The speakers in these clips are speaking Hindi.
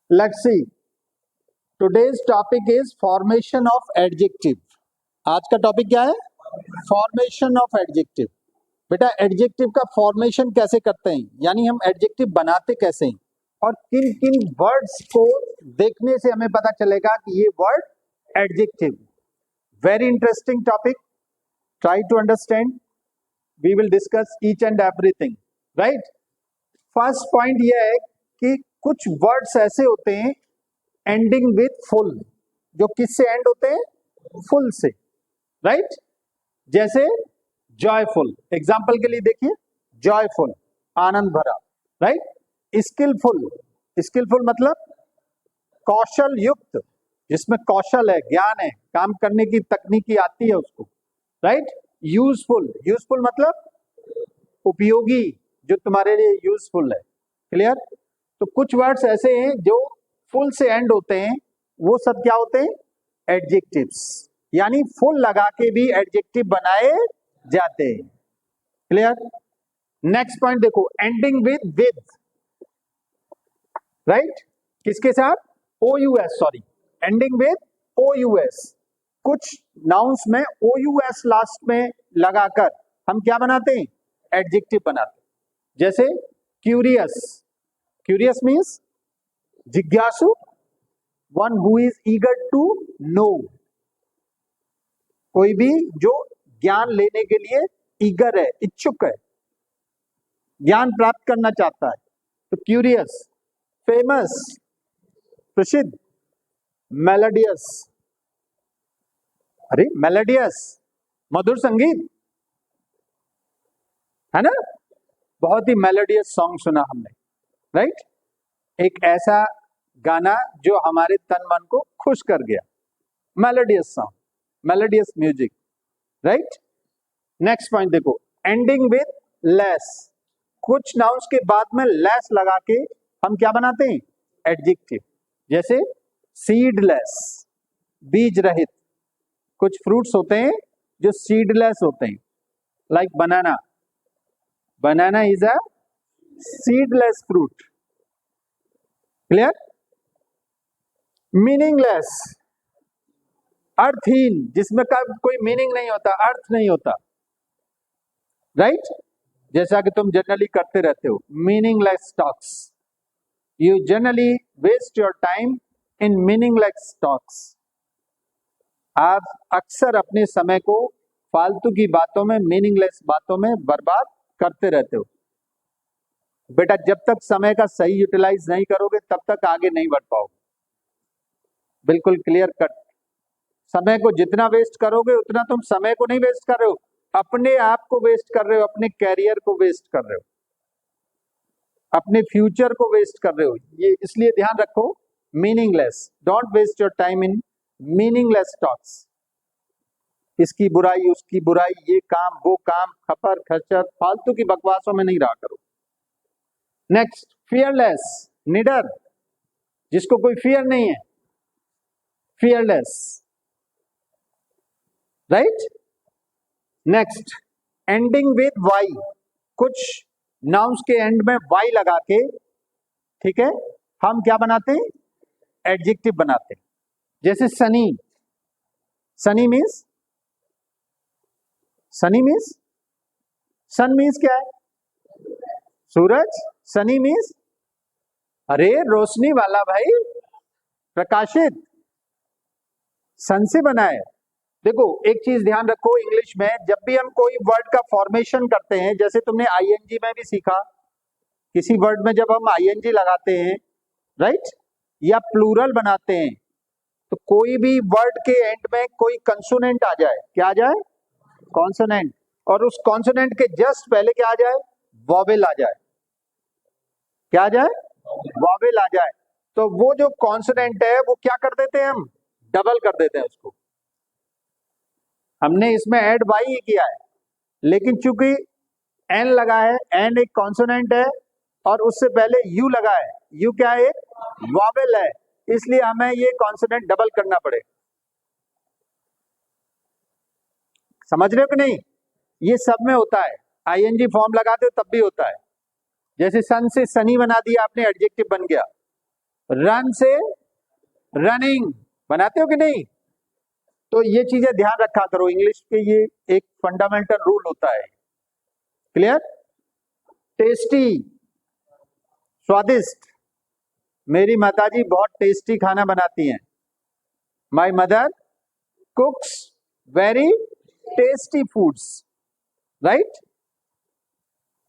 Let's see. Today's topic is formation of adjective. आज का टॉपिक क्या है? Formation of adjective. बेटा एडजेक्टिव का फॉर्मेशन कैसे करते हैं, यानी हम एडजेक्टिव बनाते कैसे हैं और किन किन वर्ड्स को देखने से हमें पता चलेगा कि ये word adjective. Very interesting topic. Try to understand. We will discuss each and everything. Right. First point ये है कि कुछ वर्ड्स ऐसे होते हैं एंडिंग विथ फुल, जो किससे एंड होते हैं? फुल से. राइट. जैसे जॉयफुल, एग्जाम्पल के लिए देखिए, जॉयफुल आनंद भरा. राइट. स्किलफुल, स्किलफुल मतलब कौशल युक्त, जिसमें कौशल है, ज्ञान है, काम करने की तकनीकी आती है उसको. राइट. यूजफुल, यूजफुल मतलब उपयोगी, जो तुम्हारे लिए यूजफुल है. क्लियर. तो कुछ वर्ड्स ऐसे हैं जो फुल से एंड होते हैं, वो सब क्या होते हैं? एडजेक्टिव्स. यानी फुल लगा के भी एडजेक्टिव बनाए जाते हैं. क्लियर. नेक्स्ट पॉइंट देखो, एंडिंग विद. राइट. किसके साथ? OUS. Sorry, ending with OUS. कुछ नाउन्स में OUS लास्ट में लगाकर हम क्या बनाते हैं? एडजेक्टिव बनाते हैं. जैसे क्यूरियस. क्यूरियस मीन्स जिज्ञासु, one who is eager to know. कोई भी जो ज्ञान लेने के लिए ईगर है, इच्छुक है, ज्ञान प्राप्त करना चाहता है, तो क्यूरियस. फेमस प्रसिद्ध. मेलोडियस, अरे मेलोडियस मधुर संगीत है ना. बहुत ही मेलोडियस सॉन्ग सुना हमने. राइट. एक ऐसा गाना जो हमारे तन मन को खुश कर गया. Melodious song, melodious music. Right. Next point देखो, एंडिंग विद लेस. कुछ नाउन्स के बाद में लेस लगा के हम क्या बनाते हैं? एडजेक्टिव. जैसे सीडलेस, बीज रहित. कुछ फ्रूट्स होते हैं जो सीडलेस होते हैं, like banana. Banana is a seedless fruit. Clear. Meaningless, अर्थहीन, जिसमें का कोई मीनिंग नहीं होता, अर्थ नहीं होता. राइट. जैसा कि तुम जनरली करते रहते हो, meaningless talks. You generally waste your time in meaningless talks. आप अक्सर अपने समय को फालतू की बातों में, मीनिंगलेस बातों में बर्बाद करते रहते हो. बेटा जब तक समय का सही यूटिलाइज नहीं करोगे तब तक आगे नहीं बढ़ पाओगे. बिल्कुल क्लियर कट. समय को जितना वेस्ट करोगे उतना तुम समय को नहीं वेस्ट कर रहे हो, अपने आप को वेस्ट कर रहे हो, अपने कैरियर को वेस्ट कर रहे हो, अपने फ्यूचर को वेस्ट कर रहे हो. ये इसलिए ध्यान रखो, meaningless. Don't waste your time in meaningless talks. इसकी बुराई, उसकी बुराई, ये काम, वो काम, खपर खच्चर, फालतू की बकवासों में नहीं रहा करो. नेक्स्ट, फियरलेस, निडर, जिसको कोई फियर नहीं है, fearless. Right. Next, ending with Y. कुछ नाउन्स के एंड में वाई लगा के, ठीक है, हम क्या बनाते हैं? एडजेक्टिव बनाते हैं. जैसे सनी. सनी मीन्स, सनी मीन्स, सन मीन्स क्या है? सूरज. सनी मीन्स अरे रोशनी वाला भाई, प्रकाशित. सन से बना है. देखो एक चीज ध्यान रखो, इंग्लिश में जब भी हम कोई वर्ड का फॉर्मेशन करते हैं, जैसे तुमने आईएनजी में भी सीखा, किसी वर्ड में जब हम आईएनजी लगाते हैं, राइट, या प्लूरल बनाते हैं, तो कोई भी वर्ड के एंड में कोई कंसोनेंट आ जाए. क्या आ जाए? कॉन्सोनेंट. और उस कॉन्सोनेंट के जस्ट पहले क्या आ जाए? वॉवेल आ जाए. क्या आ जाए? वॉवेल आ जाए. तो वो जो कॉन्सोनेंट है वो क्या कर देते हैं? हम डबल कर देते हैं उसको. हमने इसमें ऐड वाई ही किया है, लेकिन चूंकि एन लगा है, एन एक कॉन्सोनेंट है, और उससे पहले यू लगा है. यू क्या है? एक वॉवेल है, इसलिए हमें ये कॉन्सोनेंट डबल करना पड़े. समझ रहे हो कि नहीं? ये सब में होता है. आईएनजी फॉर्म लगाते हो तब भी होता है. जैसे सन से सनी बना दिया आपने, एडजेक्टिव बन गया. रन से रनिंग बनाते हो कि नहीं? तो ये चीजें ध्यान रखा करो, इंग्लिश के ये एक फंडामेंटल रूल होता है। क्लियर? टेस्टी, स्वादिष्ट, मेरी माताजी बहुत टेस्टी खाना बनाती हैं। My mother कुक्स very tasty foods, right?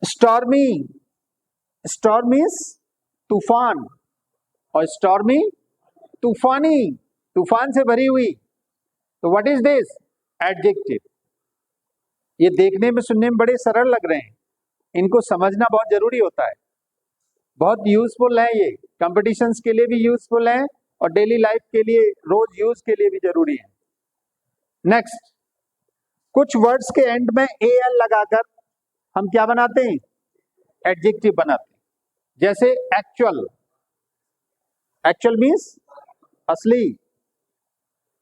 Stormy, storm means तूफान, और स्टॉर्मी तूफानी, तूफान से भरी हुई। तो व्हाट इज दिस? एडजेक्टिव। ये देखने में सुनने में बड़े सरल लग रहे हैं, इनको समझना बहुत जरूरी होता है। बहुत यूजफुल है, ये कॉम्पिटिशन्स के लिए भी यूजफुल है और डेली लाइफ के लिए, रोज यूज के लिए भी जरूरी है। नेक्स्ट, कुछ वर्ड्स के एंड में एल लगाकर हम क्या बनाते हैं? एडजेक्टिव बनाते हैं। जैसे एक्चुअल, एक्चुअल मीन्स असली,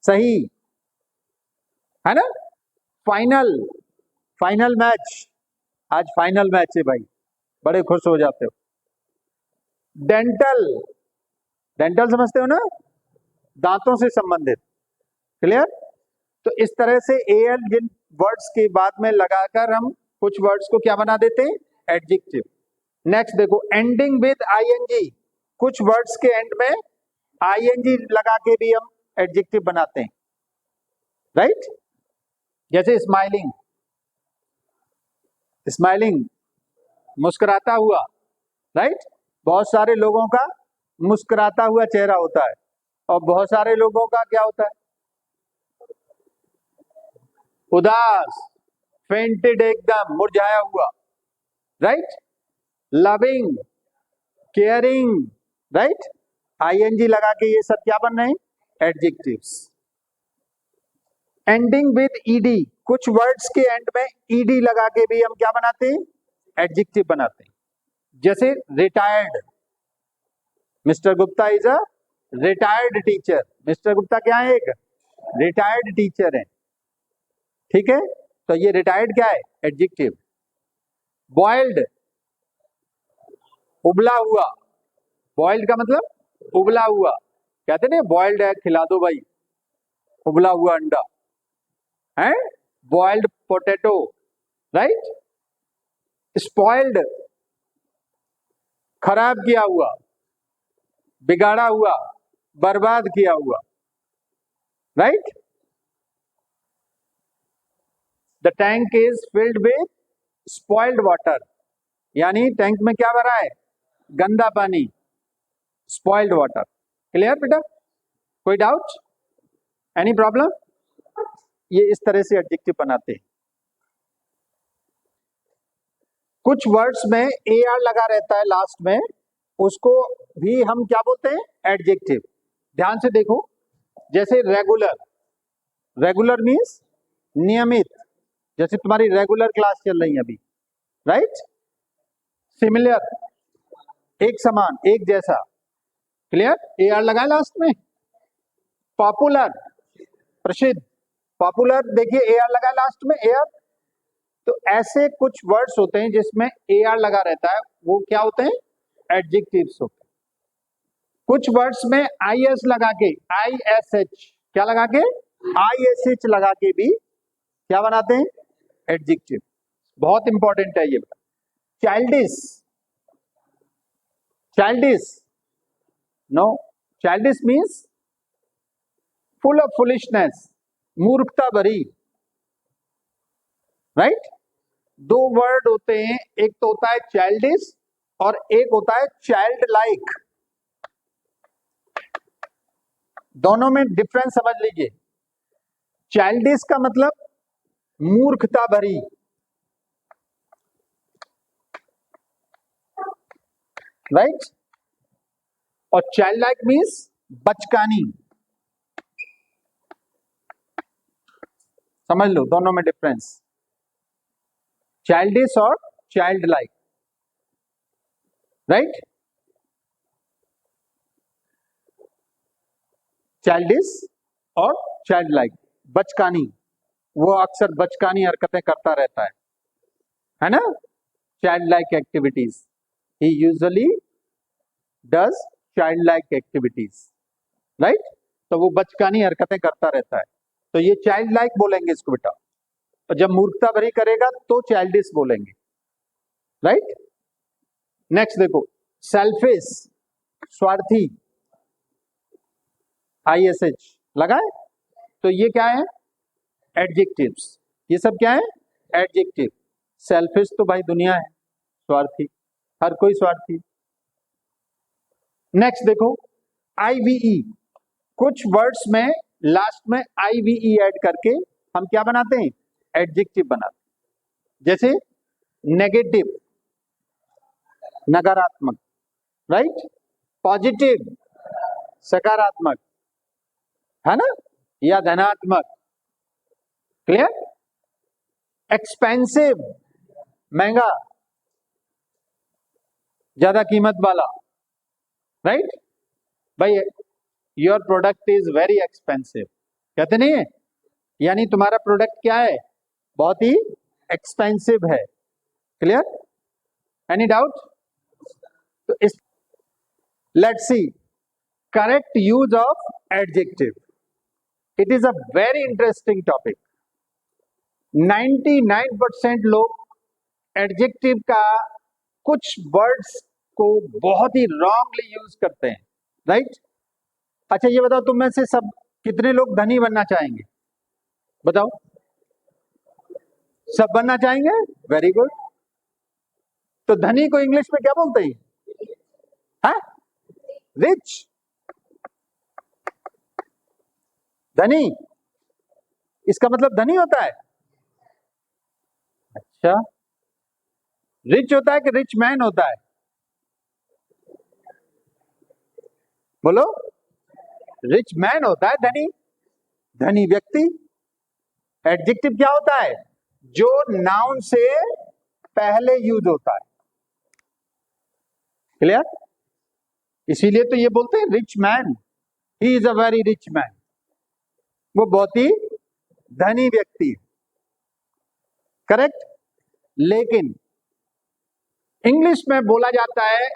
सही, है ना? फाइनल, फाइनल मैच, आज फाइनल मैच है भाई, बड़े खुश हो जाते हो। डेंटल, डेंटल समझते हो ना, दांतों से संबंधित। क्लियर? तो इस तरह से एल जिन वर्ड्स के बाद में लगाकर हम कुछ वर्ड्स को क्या बना देते हैं? एडजेक्टिव। नेक्स्ट देखो, एंडिंग विद आईएनजी, कुछ वर्ड्स के एंड में आईएनजी लगा के भी हम एडजेक्टिव बनाते हैं, राइट? जैसे स्माइलिंग, स्माइलिंग मुस्कुराता हुआ, राइट? बहुत सारे लोगों का मुस्कुराता हुआ चेहरा होता है और बहुत सारे लोगों का क्या होता है? उदास, फेंटेड, एकदम मुरझाया हुआ, right? Loving, caring, right? I N G लगा के ये सब क्या बन रहे हैं? एडजेक्टिव्स। एंडिंग विद ईडी, कुछ वर्ड्स के एंड में ईडी लगा के भी हम क्या बनाते हैं? एडजेक्टिव बनाते हैं। जैसे retired, mister Gupta is a retired teacher. Mister Gupta क्या है? एक रिटायर्ड टीचर है, ठीक है? तो ये रिटायर्ड क्या है? एडजेक्टिव। बॉइल्ड, उबला हुआ, बॉइल्ड का मतलब उबला हुआ, कहते ना बॉइल्ड एग खिला दो भाई, उबला हुआ अंडा है, बॉइल्ड पोटैटो, राइट? स्पॉइल्ड, खराब किया हुआ, बिगाड़ा हुआ, बर्बाद किया हुआ, right? The tank is filled with spoiled water, यानी टैंक में क्या भरा है? गंदा पानी, स्पॉइल्ड वाटर। क्लियर बेटा? कोई डाउट? Any problem? ये इस तरह से एडजेक्टिव बनाते हैं। कुछ वर्ड्स में ए आर लगा रहता है लास्ट में, उसको भी हम क्या बोलते हैं? एडजेक्टिव। ध्यान से देखो, जैसे रेगुलर, रेगुलर मीन्स नियमित, जैसे तुम्हारी रेगुलर क्लास चल रही है अभी, राइट? सिमिलर, एक समान, एक जैसा। क्लियर? ए आर लगाए लास्ट में। पॉपुलर, प्रसिद्ध, पॉपुलर, देखिए ए आर लगा लास्ट में, ए आर। तो ऐसे कुछ वर्ड्स होते हैं जिसमें ए आर लगा रहता है, वो क्या होते हैं? एडजेक्टिव्स होते हैं। कुछ वर्ड्स में आई एस लगा के, आई एस एच, क्या लगा के? आई एस एच लगा के भी क्या बनाते हैं? एडजेक्टिव। बहुत इंपॉर्टेंट है ये। Childish, childish, no, childish means full of foolishness, मूर्खता भरी, राइट? दो वर्ड होते हैं, एक तो होता है चाइल्डिश और एक होता है चाइल्ड लाइक। दोनों में डिफरेंस समझ लीजिए। चाइल्डिश का मतलब मूर्खता भरी, राइट? और चाइल्ड लाइक मीन्स बचकानी। समझ लो दोनों में डिफरेंस, चाइल्डिश और चाइल्ड लाइक, राइट? चाइल्डिश और चाइल्ड लाइक, बचकानी, वो अक्सर बचकानी हरकतें करता रहता है ना? Child like activities he usually does child like activities, right. तो वो बचकानी हरकतें करता रहता है, तो ये चाइल्ड लाइक बोलेंगे इसको बेटा। और जब मूर्खता भरी करेगा तो चाइल्डिश बोलेंगे, राइट। नेक्स्ट देखो, सेल्फिश, स्वार्थी, ISH लगाए, तो ये क्या है, एडजेक्टिव्स। ये सब क्या है, एडजेक्टिव। सेल्फिश तो भाई दुनिया है, स्वार्थी हर कोई स्वार्थी। नेक्स्ट देखो, IVE, कुछ वर्ड्स में लास्ट में IVE ऐड करके हम क्या बनाते हैं, एडजेक्टिव बनाते हैं। जैसे नेगेटिव, नकारात्मक, राइट। पॉजिटिव, सकारात्मक, है ना, या धनात्मक, क्लियर। एक्सपेंसिव, महंगा, ज्यादा कीमत वाला, राइट। भाई your product is very expensive, कहते नहीं है, यानी तुम्हारा प्रोडक्ट क्या है, बहुत ही एक्सपेंसिव है, क्लियर। Any doubt? तो इस let's see correct use of adjective. It is a very interesting topic. 99% लोग एडजेक्टिव का कुछ वर्ड्स को बहुत ही रॉन्गली यूज करते हैं, राइट। अच्छा ये बताओ, तुम में से सब कितने लोग धनी बनना चाहेंगे, बताओ। सब बनना चाहेंगे, वेरी गुड। तो धनी को इंग्लिश में क्या बोलते हैं, रिच, धनी, इसका मतलब धनी होता है। अच्छा, रिच होता है कि रिच मैन होता है, बोलो। रिच मैन होता है धनी, धनी व्यक्ति। एडजेक्टिव क्या होता है, जो नाउन से पहले यूज होता है, क्लियर। इसीलिए तो ये बोलते हैं rich man, he is a very rich man, वो बहुत ही धनी व्यक्ति है, करेक्ट। लेकिन इंग्लिश में बोला जाता है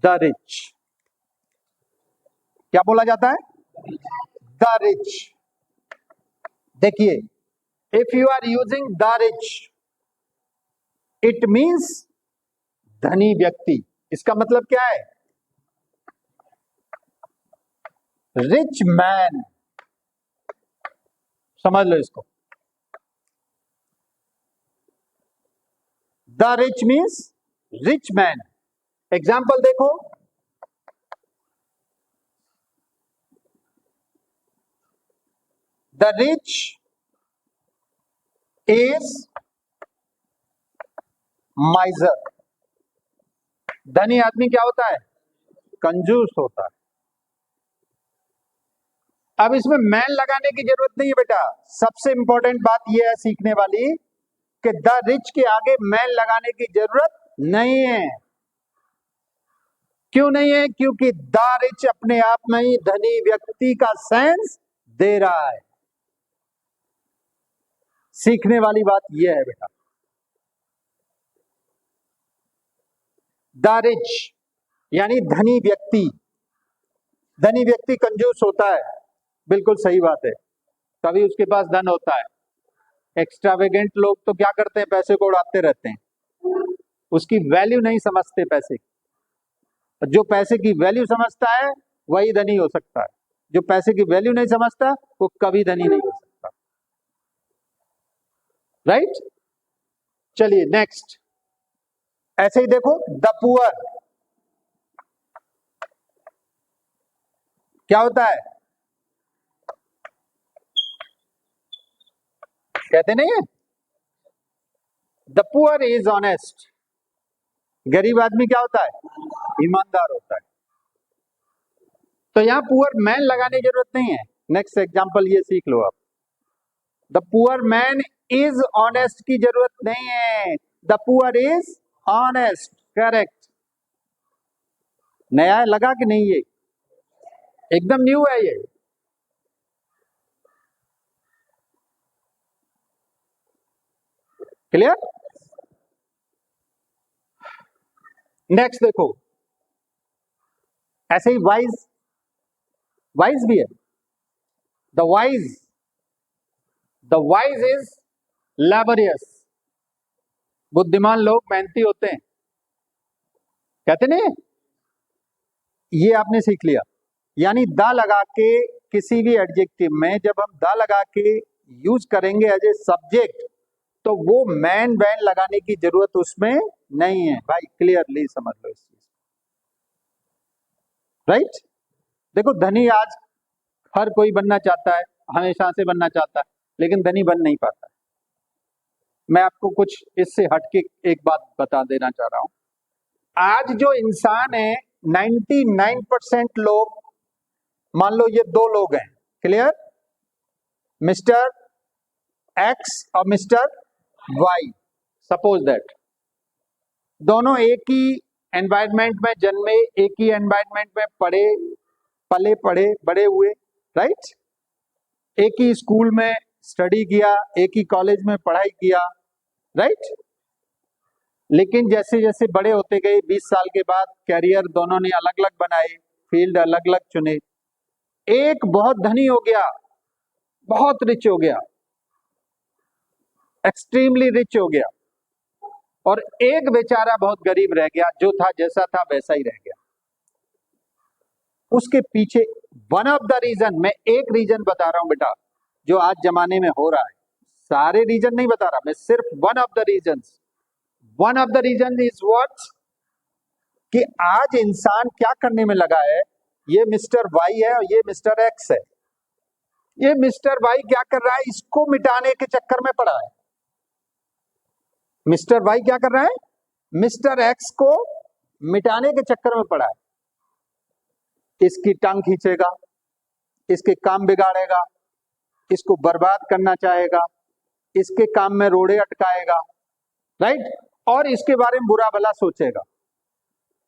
द रिच, क्या बोला जाता है, द रिच। देखिए, if you are using the rich, it means धनी व्यक्ति। इसका मतलब क्या है, रिच मैन, समझ लो इसको। The rich means rich man. Example देखो, द रिच इज माइजर। धनी आदमी क्या होता है, कंजूस होता है। अब इसमें मैन लगाने की जरूरत नहीं है बेटा। सबसे इंपॉर्टेंट बात यह है सीखने वाली कि द रिच के आगे मैन लगाने की जरूरत नहीं है। क्यों नहीं है, क्योंकि द रिच अपने आप में ही धनी व्यक्ति का सेंस दे रहा है। सीखने वाली बात यह है बेटा, द रिच यानी धनी व्यक्ति। धनी व्यक्ति कंजूस होता है, बिल्कुल सही बात है, तभी उसके पास धन होता है। एक्स्ट्रावेगेंट लोग तो क्या करते हैं, पैसे को उड़ाते रहते हैं, उसकी वैल्यू नहीं समझते पैसे की। जो पैसे की वैल्यू समझता है वही धनी हो सकता है, जो पैसे की वैल्यू नहीं समझता वो कभी धनी नहीं हो सकता, राइट। चलिए नेक्स्ट, ऐसे ही देखो, द पुअर क्या होता है, कहते नहीं है, द पुअर इज ऑनेस्ट। गरीब आदमी क्या होता है, ईमानदार होता है। तो यहां पुअर मैन लगाने की जरूरत नहीं है। नेक्स्ट एग्जांपल ये सीख लो आप, the poor man is honest की जरूरत नहीं है, the poor is honest, correct. नया लगा कि नहीं, ये एकदम न्यू है ये। क्लियर। नेक्स्ट देखो, ऐसे ही वाइज, वाइज भी है। The wise is laborious. बुद्धिमान लोग मेहनती होते हैं, कहते नहीं? ये आपने सीख लिया। यानी द लगा के किसी भी एडजेक्टिव में जब हम द लगा के यूज करेंगे एज ए सब्जेक्ट, तो वो मैन वैन लगाने की जरूरत उसमें नहीं है भाई, क्लियरली समझ लो इस चीज, राइट? देखो धनी आज हर कोई बनना चाहता है, हमेशा से बनना चाहता है, लेकिन धनी बन नहीं पाता है। मैं आपको कुछ इससे हटके एक बात बता देना चाह रहा हूं। आज जो इंसान है 99% लोग, मान लो ये दो लोग हैं, क्लियर, मिस्टर एक्स और मिस्टर वाई, सपोज दैट दोनों एक ही एनवायरनमेंट में जन्मे, एक ही एनवायरनमेंट में पढ़े, पले पढ़े बड़े हुए, राइट? एक ही स्कूल में स्टडी किया, एक ही कॉलेज में पढ़ाई किया, राइट? लेकिन जैसे जैसे बड़े होते गए 20 साल के बाद कैरियर दोनों ने अलग अलग बनाए, फील्ड अलग अलग चुने। एक बहुत धनी हो गया, बहुत रिच हो गया, एक्सट्रीमली रिच हो गया, और एक बेचारा बहुत गरीब रह गया, जो था जैसा था वैसा ही रह गया। उसके पीछे वन ऑफ द रीजन, मैं एक रीजन बता रहा हूं बेटा, जो आज जमाने में हो रहा है, सारे रीजन नहीं बता रहा मैं, सिर्फ one of the reason. One of the reason is what, कि आज इंसान क्या करने में लगा है, ये मिस्टर वाई है और ये मिस्टर एक्स है। ये मिस्टर वाई क्या कर रहा है, इसको मिटाने के चक्कर में पड़ा है। मिस्टर वाई क्या कर रहा है, मिस्टर एक्स को मिटाने के चक्कर में पड़ा है। इसकी टांग खींचेगा, इसके काम बिगाड़ेगा, इसको बर्बाद करना चाहेगा, इसके काम में रोड़े अटकाएगा, राइट? और इसके बारे में बुरा भला सोचेगा,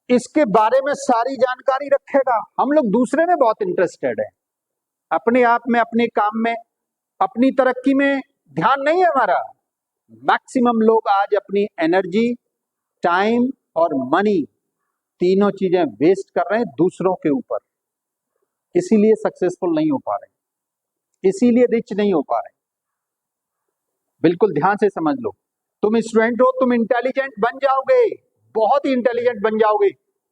इसके बारे में सारी जानकारी रखेगा। हम लोग दूसरे में बहुत इंटरेस्टेड है, अपने आप में, अपने काम में, अपनी तरक्की में ध्यान नहीं है हमारा। मैक्सिमम लोग आज अपनी एनर्जी, टाइम और मनी, तीनों चीजें वेस्ट कर रहे हैं दूसरों के ऊपर, इसीलिए सक्सेसफुल नहीं हो पा रहे, इसीलिए रिच नहीं हो पा रहे। बिल्कुल ध्यान से समझ लो, तुम स्टूडेंट हो, तुम इंटेलिजेंट बन जाओगे, बहुत ही इंटेलिजेंट बन जाओगे,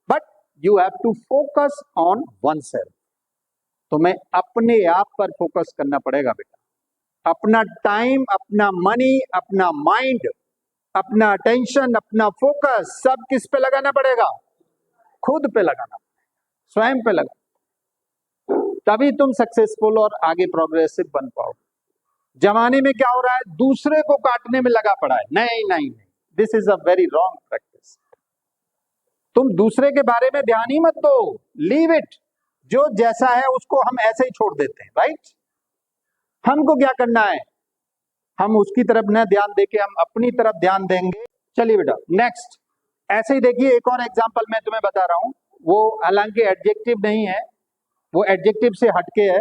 but you have to focus on oneself. तुम्हें अपने आप पर फोकस करना पड़ेगा बेटा। अपना टाइम, अपना मनी, अपना माइंड, अपना अटेंशन, अपना फोकस सब किस पे लगाना पड़ेगा? खुद पे लगाना, स्वयं पे लगा, तभी तुम सक्सेसफुल और आगे प्रोग्रेसिव बन पाओगे। जमाने में क्या हो रहा है, दूसरे को काटने में लगा पड़ा है। नहीं नहीं नहीं, this is a very wrong practice. तुम दूसरे के बारे में ध्यान ही मत दो, लीव इट, जो जैसा है उसको हम ऐसे ही छोड़ देते हैं, राइट? हमको क्या करना है, हम उसकी तरफ न ध्यान देके हम अपनी तरफ ध्यान देंगे। चलिए बेटा नेक्स्ट, ऐसे ही देखिए एक और एग्जांपल मैं तुम्हें बता रहा हूं, वो हालांकि एडजेक्टिव नहीं है, वो एडजेक्टिव से हटके है,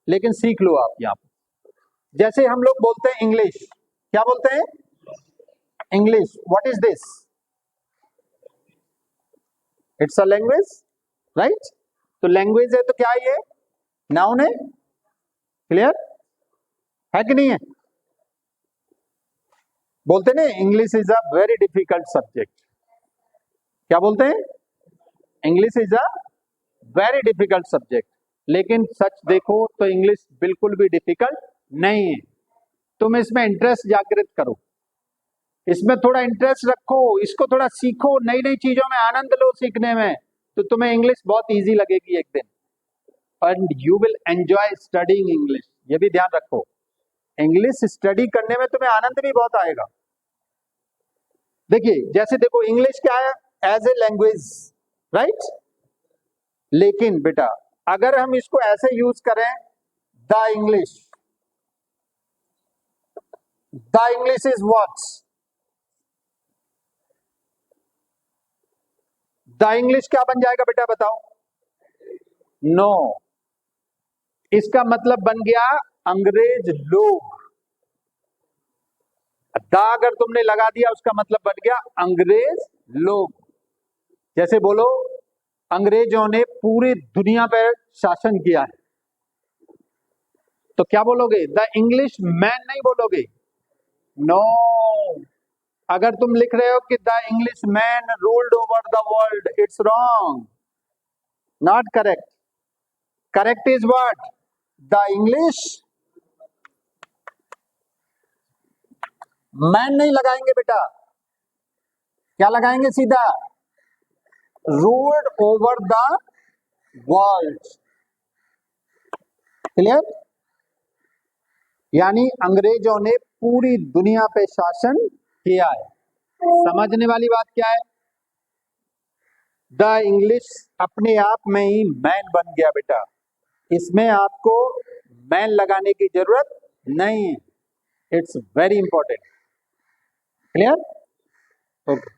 लेकिन सीख लो आप यहां पर। जैसे हम लोग बोलते हैं इंग्लिश, क्या बोलते हैं? English, what is this? It's a language, right? तो लैंग्वेज है तो क्या है, ये नाउन है, क्लियर है कि नहीं है? बोलते ना English is a very difficult subject, क्या बोलते हैं? English is a very difficult subject. लेकिन सच देखो तो इंग्लिश बिल्कुल भी डिफिकल्ट नहीं है। तुम इसमें इंटरेस्ट जागृत करो, इसमें थोड़ा इंटरेस्ट रखो, इसको थोड़ा सीखो, नई नई चीजों में आनंद लो सीखने में, तो तुम्हें इंग्लिश बहुत इजी लगेगी एक दिन, and you will enjoy studying English. ये भी ध्यान रखो, इंग्लिश स्टडी करने में तुम्हें आनंद भी बहुत आएगा। देखिए जैसे देखो इंग्लिश क्या है, एज ए लैंग्वेज, राइट? लेकिन बेटा अगर हम इसको ऐसे यूज करें, the English, the English is what? The English क्या बन जाएगा बेटा बताओ? नो, इसका मतलब बन गया अंग्रेज लोग। द अगर तुमने लगा दिया उसका मतलब बन गया अंग्रेज लोग। जैसे बोलो अंग्रेजों ने पूरी दुनिया पर शासन किया है, तो क्या बोलोगे? द इंग्लिश मैन नहीं बोलोगे? नो। अगर तुम लिख रहे हो कि the English man ruled over the world, it's wrong, not correct. Correct is what? The English man नहीं लगाएंगे बेटा, क्या लगाएंगे? सीधा ruled over the world. Clear? यानी अंग्रेजों ने पूरी दुनिया पे शासन किया है. समझने वाली बात क्या है? द इंग्लिश अपने आप में ही मैन बन गया बेटा, इसमें आपको मैन लगाने की जरूरत नहीं है. It's very important. Clear? Okay.